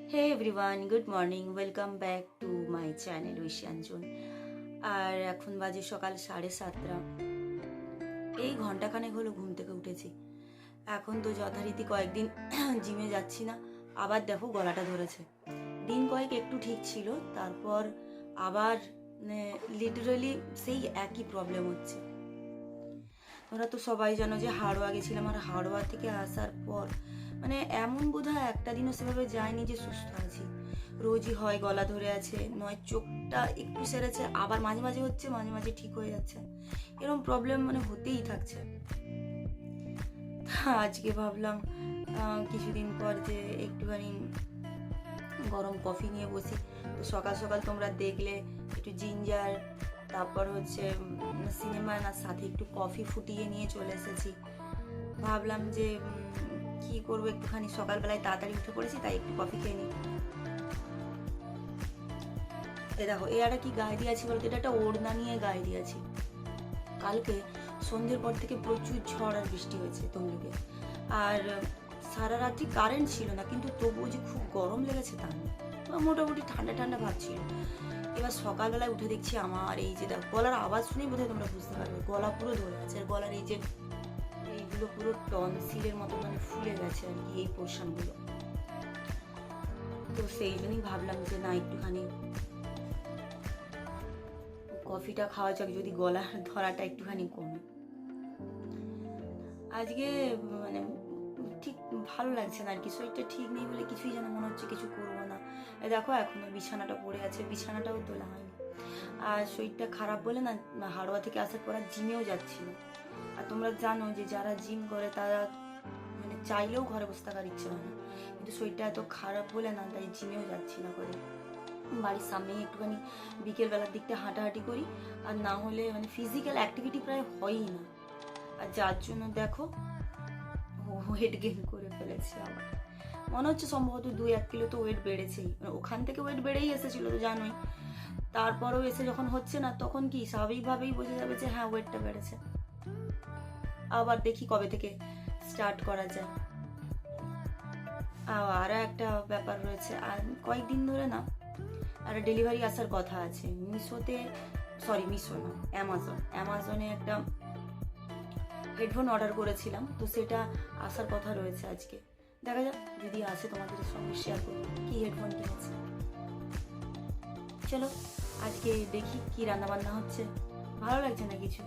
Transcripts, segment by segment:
Hey everyone, good morning. Welcome back to my channel ঐশাঞ্জন। আর এখন বাজে সকাল 7:30। এই ঘন্টাখানেক হলো ঘুম থেকে উঠেছি। এখন তো যথারীতি কয়েকদিন জিমে যাচ্ছি না, আবার দেখো গলাটা ধরেছে। দিন কয়েক একটু ঠিক ছিল, তারপর আবার লিটারালি সেই একই প্রবলেম হচ্ছে। তোমরা তো সবাই জানো যে হাড়োয়া গেছিলাম, আর হাড়োয়া থেকে আসার পর এমন বোধহয় একটা দিনও সেভাবে যায়নি যে সুস্থ আছি। রোজই হয় গলা ধরে আছে, নয় চোখটা একটু সেরেছে, আবার মাঝে মাঝে হচ্ছে, মাঝে মাঝে ঠিক হয়ে যাচ্ছে। এরকম প্রবলেম হতেই থাকছে। আজকে ভাবলাম কিছুদিন পর যে একটুখানি গরম কফি নিয়ে বসি। তো সকাল সকাল তোমরা দেখলে একটু জিঞ্জার, তারপর হচ্ছে সিনেমার সাথে একটু কফি ফুটিয়ে নিয়ে চলে এসেছি। ভাবলাম যে কি করবো, একটুখানি সকালবেলায় তাড়াতাড়ি উঠে পড়েছি, তাই একটু কফি খেয়ে নিই। দেখো এটা কি গায়ে দিয়েছি বলতো, এটা একটা ওড়না নিয়ে গায়ে দিয়েছি। কালকে সন্ধ্যের পর থেকে প্রচুর ঝড় আর বৃষ্টি হয়েছে তমলুকে, আর সারা রাত্রি কারেন্ট ছিল না, কিন্তু তবুও যে খুব গরম লেগেছে তা না, মোটামুটি ঠান্ডা ঠান্ডা ভাব ছিল। এবার সকালবেলায় উঠে দেখছি আমার এই যে দেখো গলার আওয়াজ শুনেই বোধহয় তোমরা বুঝতে পারবে, গলা পুরো ধরে আছে। আর গলার এই যে এইগুলো পুরো টনসিলের মতো ফুলে গেছে আর কি, এই পোর্শনগুলো। তো সেই জন্যই ভাবলাম যে না, একটুখানি কফিটা খাওয়া যাক, যদি গলার ধরাটা একটুখানি কমে। আজকে মানে ঠিক ভালো লাগছে না আর কি, শরীরটা ঠিক নেই বলে কিছুই যেন মনে হচ্ছে কিছু করবো না। দেখো এখনো বিছানাটা পড়ে আছে, বিছানাটাও তোলা হয়নি। আর শরীরটা খারাপ বলে না, হাড়োয়া থেকে আসার পর আর জিমেও যাচ্ছি না। আর তোমরা জানো যে যারা জিম করে তারা চাইলেও ঘরে বসে থাকার ইচ্ছে হয় না, কিন্তু শরীরটা এত খারাপ বলে না, তাই জিমেও যাচ্ছি না করে। বাড়ির সামনেই একটুখানি বিকেলবেলার দিকটা হাঁটাহাঁটি করি, আর না হলে ফিজিক্যাল অ্যাক্টিভিটি প্রায় হয়ই না। আর যার জন্য দেখো ওয়েট গেইন করে ফেলেছি আবার। মনে হচ্ছে সম্ভবত 2-1 কিলো তো ওয়েট বেড়েছেই, ওখান থেকে ওয়েট বেড়েই এসেছিল তো জানোই। তারপরেও এসে যখন হচ্ছে না, তখন কি স্বাভাবিকভাবেই বোঝা যাবে যে হ্যাঁ ওয়েটটা বেড়েছে। আবার দেখি কবে থেকে স্টার্ট করা যায়। আরও একটা ব্যাপার রয়েছে, আর কয়েকদিন ধরে না আর ডেলিভারি আসার কথা আছে মিশোতে, মিশো না, অ্যামাজনে একটা হেডফোন অর্ডার করেছিলাম, তো সেটা আসার কথা রয়েছে আজকে। দেখা যাক, যদি আসে তোমাদের সঙ্গে শেয়ার করবো কি হেডফোন কিনেছে। চলো আজকে দেখি কি রান্নাবান্না হচ্ছে। ভালো লাগছে না কিছু,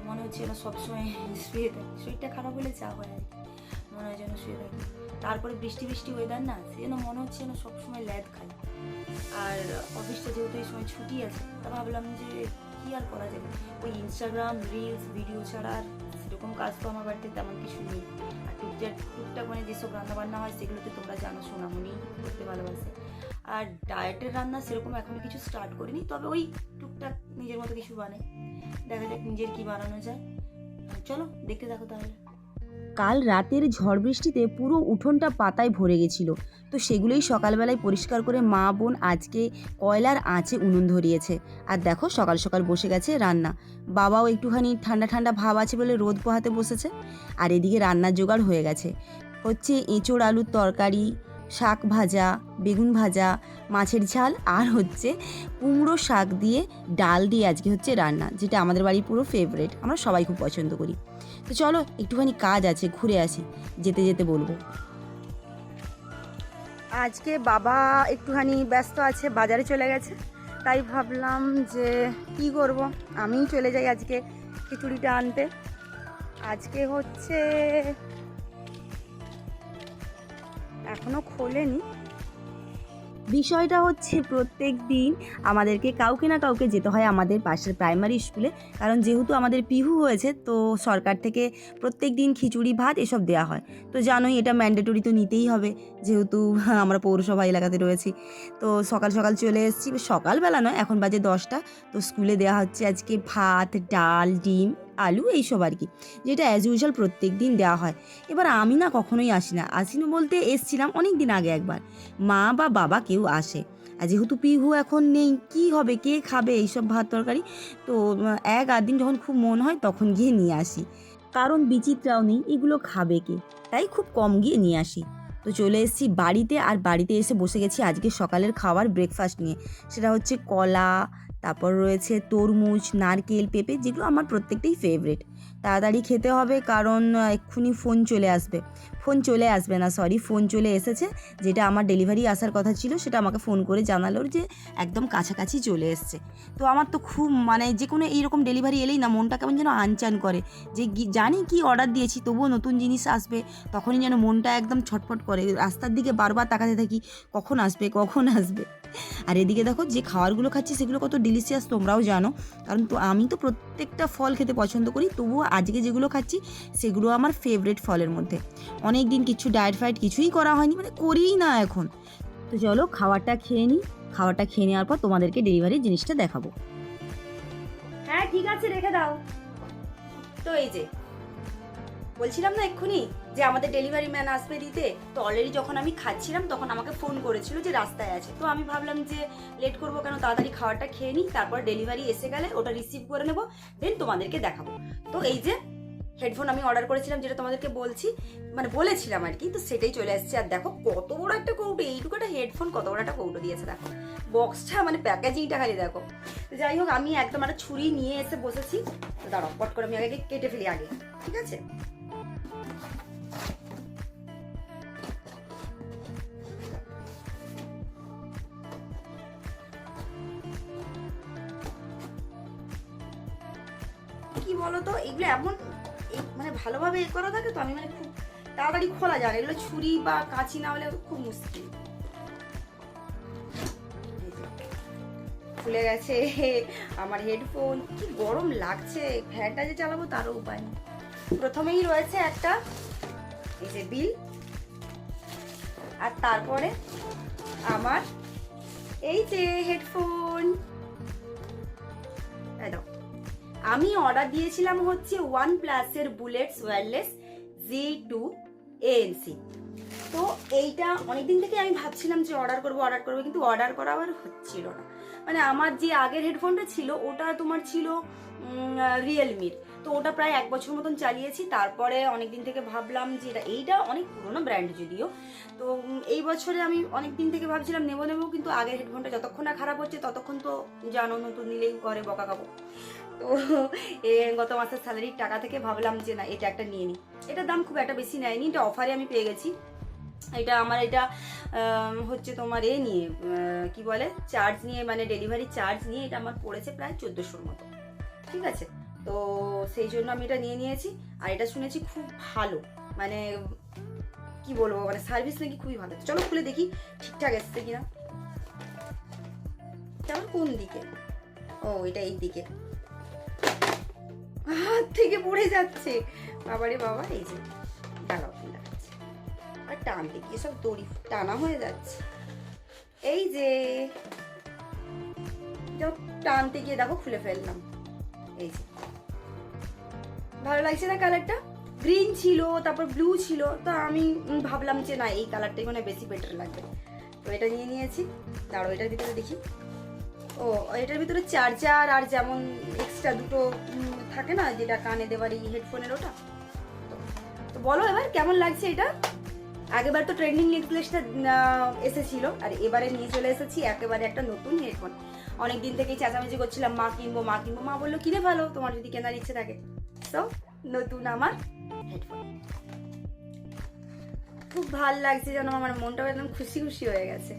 মনে হচ্ছে যেন সবসময় শুয়ে থাকি। শরীরটা খারাপ হলে যা হয় আর কি, মনে হয় যেন শুয়ে থাকি। তারপরে বৃষ্টি বৃষ্টি ওয়েদার না, সে যেন মনে হচ্ছে যেন সবসময় ল্যাদ খাই। আর অফিসটা যেহেতু এই সময় ছুটি আছে, তা ভাবলাম যে কি আর করা যাবে, ওই ইনস্টাগ্রাম রিলস ভিডিও ছাড়া আর সেরকম কাজ তো আমার বাড়িতে তেমন কিছু নেই। আর টুকটাক যেসব রান্নাবান্না হয় সেগুলোতে তোমরা জানো সোনামণি করতে ভালোবাসে। আর ডায়েটের রান্না সেরকম এখনো কিছু স্টার্ট করিনি, তবে ওই টুকটাক নিজের মতো কিছু বানাই। দেখা যাক নিজের কি বানানো যায়। চলো দেখতে থাকো তাহলে। কাল রাতের ঝড় বৃষ্টিতে পুরো উঠোনটা পাতায় ভরে গেছিল, তো সেগুলোই সকালবেলায় পরিষ্কার করে মা বোন আজকে কয়লার আঁচে উনুন ধরিয়েছে। আর দেখো সকাল সকাল বসে গেছে রান্না। বাবাও একটুখানি ঠান্ডা ঠান্ডা ভাব আছে বলে রোদ পোহাতে বসেছে। আর এদিকে রান্নার জোগাড় হয়ে গেছে, হচ্ছে এঁচোড় আলুর তরকারি, শাক ভাজা, বেগুন ভাজা, মাছের ঝাল, আর হচ্ছে কুমড়ো শাক দিয়ে ডাল দিয়ে আজকে হচ্ছে রান্না, যেটা আমাদের বাড়ির পুরো ফেভারেট, আমরা সবাই খুব পছন্দ করি। তো চলো একটুখানি কাজ আছে, ঘুরে আসি, যেতে যেতে বলবো। আজকে বাবা একটুখানি ব্যস্ত আছে, বাজারে চলে গেছে, তাই ভাবলাম যে কি করব, আমিই চলে যাই আজকে খিচুড়িটা আনতে। আজকে হচ্ছে এখনো খোলেনি। বিষয়টা হচ্ছে প্রত্যেক দিন আমাদেরকে কাউকে না কাউকে যেতে হয় আমাদের পাশের প্রাইমারি স্কুলে, কারণ যেহেতু আমাদের পিহু হয়েছে, তো সরকার থেকে প্রত্যেক দিন খিচুড়ি ভাত এসব দেওয়া হয়। তো জানোই এটা ম্যান্ডেটরি, তো নিতেই হবে, যেহেতু আমরা পৌরসভা এলাকাতে রয়েছি। তো সকাল সকাল চলে এসেছি, সকালবেলা নয়, এখন বাজে 10টা। তো স্কুলে দেওয়া হচ্ছে আজকে ভাত, ডাল, ডিম, আলু, এইসব আর কি, যেটা অ্যাজ ইউজুয়াল প্রত্যেক দিন দেওয়া হয়। এবার আমি না কখনোই আসি না বলতে এসছিলাম অনেক দিন আগে একবার, মা বা বাবা কেউ আসে। আর যেহেতু পিহু এখন নেই, কি হবে, কে খাবে এইসব ভাত তরকারি। তো এক আধ দিন যখন খুব মন হয় তখন গিয়ে নিয়ে আসি, কারণ বিচিত্রাও নেই, এগুলো খাবে কে, তাই খুব কম গিয়ে নিয়ে আসি। তো চলে এসেছি বাড়িতে, আর বাড়িতে এসে বসে গেছি আজকে সকালের খাবার ব্রেকফাস্ট নিয়ে। সেটা হচ্ছে কলা, তারপর রয়েছে তরমুজ, নারকেল, পেঁপে, যেগুলো আমার প্রত্যেকটাই ফেভারিট। তাড়াতাড়ি খেতে হবে কারণ এক্ষুনি ফোন চলে আসবে না, ফোন চলে এসেছে। যেটা আমার ডেলিভারি আসার কথা ছিল সেটা আমাকে ফোন করে জানালো যে একদম কাছাকাছি চলে এসছে। তো আমার তো খুব মানে যে কোনো এইরকম ডেলিভারি এলেই না মনটা কেমন যেন আনচান করে, যে জানি কি অর্ডার দিয়েছি তবুও নতুন জিনিস আসবে, তখনই যেন মনটা একদম ছটফট করে, রাস্তার দিকে বারবার তাকাতে থাকি কখন আসবে। আর এদিকে দেখো যে খাবারগুলো খাচ্ছি সেগুলো কত ডিলিশিয়াস তোমরাও জানো, কারণ তো আমি তো প্রত্যেকটা ফল খেতে পছন্দ করি, তবুও আজকে যেগুলো খাচ্ছি সেগুলো আমার ফেভারিট ফলের মধ্যে। অনেক দিন কিছু ডায়েট ফায়েট কিছুই করা হয়নি, মানে করিই না এখন। তো চলো খাবারটা খেয়ে নেওয়ার পর তোমাদেরকে ডেলিভারির জিনিসটা দেখাবো। হ্যাঁ ঠিক আছে, রেখে দাও। তো এই যে বলছিলাম না এক্ষুনি যে আমাদের ডেলিভারি ম্যান আসবে দিতে, তো অলরেডি যখন আমি খাচ্ছিলাম তখন আমাকে ফোন করেছিল যে রাস্তায় আছে। তো আমি ভাবলাম যে লেট করবো কেন, তাড়াতাড়ি খাবারটা খেয়ে নিই, তারপর ডেলিভারি এসে গেলে ওটা রিসিভ করে নেবো, দেন তোমাদেরকে দেখাবো। তো এই যে হেডফোন আমি অর্ডার করেছিলাম, যেটা তোমাদেরকে বলেছিলাম আর কি, তো সেটাই চলে আসছে। আর দেখো কত বড় একটা কৌটো, এইটুকু একটা হেডফোন কত বড় একটা কৌটো দিয়েছে, দেখো বক্সটা প্যাকেজিংটা খালি দেখো। যাই হোক আমি একদম একটা ছুরি নিয়ে এসে বসেছি। দাঁড়াও পট করে আমি আগে কেটে ফেলি আগে, ঠিক আছে? কি বলতো, এগুলো এমন ভালোভাবে করা থাকে তো আমি খুব তাড়াতাড়ি খোলা যায়, এগুলো ছুরি বা কাঁচি না হলে খুব মুশকিল। খুলে গেছে আমার হেডফোন, কি গরম লাগছে, ফ্যানটা যে চালাবো তারও উপায় নেই। প্রথমেই রয়েছে একটা এই যে বিল, আর তারপরে আমার এই যে হেডফোন। আমি অর্ডার দিয়েছিলাম হচ্ছে OnePlus-এর বুলেটস ওয়্যারলেস Z2 ANC। তো এইটা অনেকদিন থেকে আমি ভাবছিলাম যে অর্ডার করবো, কিন্তু অর্ডার করা আবার হচ্ছিল না। আমার যে আগের হেডফোনটা ছিল ওটা তোমার ছিল রিয়েলমির, তো ওটা প্রায় 1 বছর মতন চালিয়েছি। তারপরে অনেকদিন থেকে ভাবলাম যে এইটা অনেক পুরোনো ব্র্যান্ড যদিও, তো এই বছরে আমি অনেকদিন থেকে ভাবছিলাম নেবো, কিন্তু আগের হেডফোনটা যতক্ষণ না খারাপ হচ্ছে ততক্ষণ তো জানো নতুন নিলেই করে বকা খাবো। তো গত মাসের স্যালারির টাকা থেকে ভাবলাম যে না এটা একটা নিয়ে নিই। এটার দাম খুব একটা বেশি নেয়নি, এটা অফারে আমি পেয়ে গেছি। এটা হচ্ছে তোমার নিয়ে কি বলে চার্জ নিয়ে, ডেলিভারি চার্জ নিয়ে এটা আমার পড়েছে প্রায় 1400-র মতো, ঠিক আছে? তো সেই জন্য আমি এটা নিয়ে নিয়েছি। আর এটা শুনেছি খুব ভালো, কি বলবো, সার্ভিস নাকি খুবই ভালো। চলো খুলে দেখি ঠিকঠাক এসছে কিনা। চলো কোন দিকে, ও এটা এই দিকে, হাত থেকে পড়ে যাচ্ছে, বাবারে বাবা। এই যে দাঁড়াও দেখাচ্ছে, আর টানতে গিয়ে সব দড়ি টানা হয়ে যাচ্ছে। এই যে টানতে গিয়ে দেখো খুলে ফেললাম। এই যে ভালো লাগছে না কালারটা? গ্রিন ছিল, তারপর ব্লু ছিল, তো আমি ভাবলাম যে না এই কালারটাই বেশি বেটার লাগবে, তো এটা নিয়ে নিয়েছি। দাঁড়ো এটার ভিতরে দেখি, ও এটার ভিতরে চার্জার আর যেমন এক্সট্রা দুটো থাকে না যেটা কানে দেওয়ার এই হেডফোনের, ওটা। তো বলো এবার কেমন লাগছে এটা? আগেবার তো ট্রেন্ডিং নেকলেসটা এসেছিল, আর এবারে নিয়ে চলে এসেছি একেবারে একটা নতুন হেডফোন। অনেকদিন থেকেই চেঁচামেচি করছিলাম মা কিনবো, মা বললো কিনে ভালো, তোমার যদি কেনার ইচ্ছে থাকে। তো নতুন আমার হেডফোন, খুব ভাল লাগছে, যেন আমার মনটাও একদম খুশি খুশি হয়ে গেছে।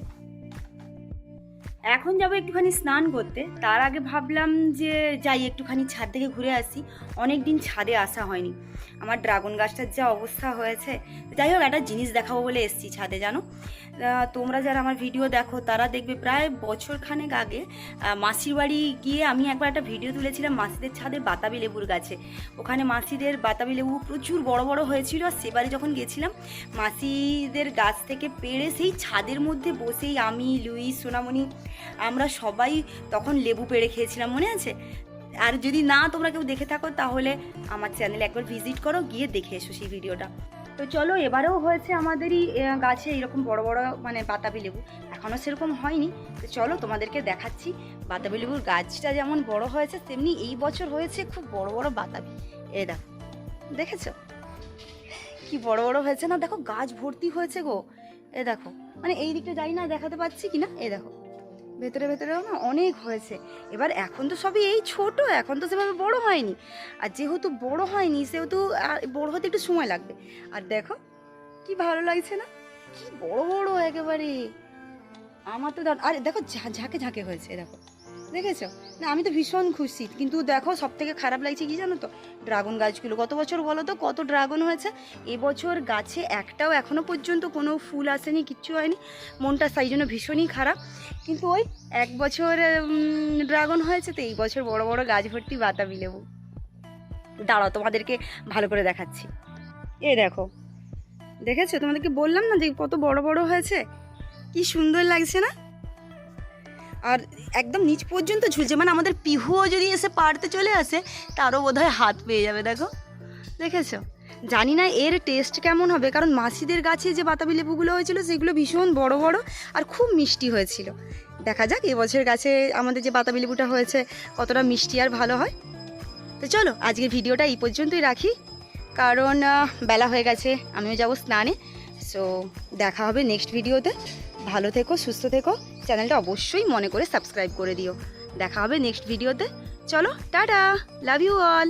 এখন যাবো একটুখানি স্নান করতে, তার আগে ভাবলাম যে যাই একটুখানি ছাদ থেকে ঘুরে আসি, অনেক দিন ছাদে আসা হয়নি। আমার ড্রাগন গাছটার যা অবস্থা হয়েছে, যাই হোক একটা জিনিস দেখাবো বলে এসছি ছাদে। জানো তোমরা যারা আমার ভিডিও দেখো তারা দেখবে প্রায় বছরখানেক আগে মাসির বাড়ি গিয়ে আমি একবার একটা ভিডিও তুলেছিলাম মাসিদের ছাদে বাতাবি লেবুর গাছে। ওখানে মাসিদের বাতাবি লেবু প্রচুর বড় বড় হয়েছিল, আর সেবারে যখন গেছিলাম মাসিদের গাছ থেকে পেড়ে সেই ছাদের মধ্যে বসেই আমি, লুইস, সোনামণি আমরা সবাই তখন লেবু পেড়ে খেয়েছিলাম, মনে আছে? আর যদি না তোমরা কেউ দেখে থাকো তাহলে আমার চ্যানেলে একবার ভিজিট করো, গিয়ে দেখে এসো সেই ভিডিওটা। তো চলো এবারেও হয়েছে আমাদেরই গাছে এরকম বড় বড় বাতাবি লেবু, এখনও সেরকম হয়নি। তো চলো তোমাদেরকে দেখাচ্ছি। বাতাবি লেবুর গাছটা যেমন বড় হয়েছে তেমনি এই বছর হয়েছে খুব বড় বড় বাতাবি। দেখো দেখেছো কি বড় বড় হয়েছে না, দেখো গাছ ভর্তি হয়েছে গো। এ দেখো, মানে এই দিকটা যাই না দেখাতে পাচ্ছি কি না, এই দেখো ভেতরে ভেতরেও না অনেক হয়েছে। এবার এখন তো সবই এই ছোট, এখন তো সেভাবে বড় হয়নি, আর যেহেতু বড় হয়নি সেহেতু বড় হতে একটু সময় লাগবে। আর দেখো কি ভালো লাগছে না, কি বড় বড় একেবারে। আমার তো আর দেখো ঝাঁকে ঝাঁকে হয়েছে, দেখো দেখেছো না, আমি তো ভীষণ খুশি। কিন্তু দেখো সব থেকে খারাপ লাগছে কি জানো তো, ড্রাগন গাছগুলো গত বছর বলো তো কত ড্রাগন হয়েছে, এবছর গাছে একটাও এখনো পর্যন্ত কোনো ফুল আসেনি, কিচ্ছু হয়নি। মনটা সেই জন্য ভীষণই খারাপ। কিন্তু ওই এক বছর ড্রাগন হয়েছে, তো এই বছর বড় বড় গাছ ভর্তি বাতাবি লেবু। দাঁড়াও তোমাদেরকে ভালো করে দেখাচ্ছি। এ দেখো, দেখেছো, তোমাদেরকে বললাম না যে কত বড় বড় হয়েছে, কি সুন্দর লাগছে না। আর একদম নিচ পর্যন্ত ঝুলছে, মানে আমাদের পিহুও যদি এসে পাড়তে চলে আসে তারও বোধহয় হাত পেয়ে যাবে। দেখো দেখেছো, জানি না এর টেস্ট কেমন হবে, কারণ মাসিদের গাছে যে বাতাবি লেবুগুলো হয়েছিল সেগুলো ভীষণ বড় বড় আর খুব মিষ্টি হয়েছিল। দেখা যাক এবছর গাছে আমাদের যে বাতাবি লেবুটা হয়েছে কতটা মিষ্টি আর ভালো হয়। তো চলো আজকের ভিডিওটা এই পর্যন্তই রাখি, কারণ বেলা হয়ে গেছে, আমিও যাবো স্নানে। সো দেখা হবে নেক্সট ভিডিওতে। ভালো থেকো, সুস্থ থেকো, চ্যানেলটা অবশ্যই মনে করে সাবস্ক্রাইব করে দিও। দেখা হবে নেক্সট ভিডিওতে। চলো টাটা, লাভ ইউ অল।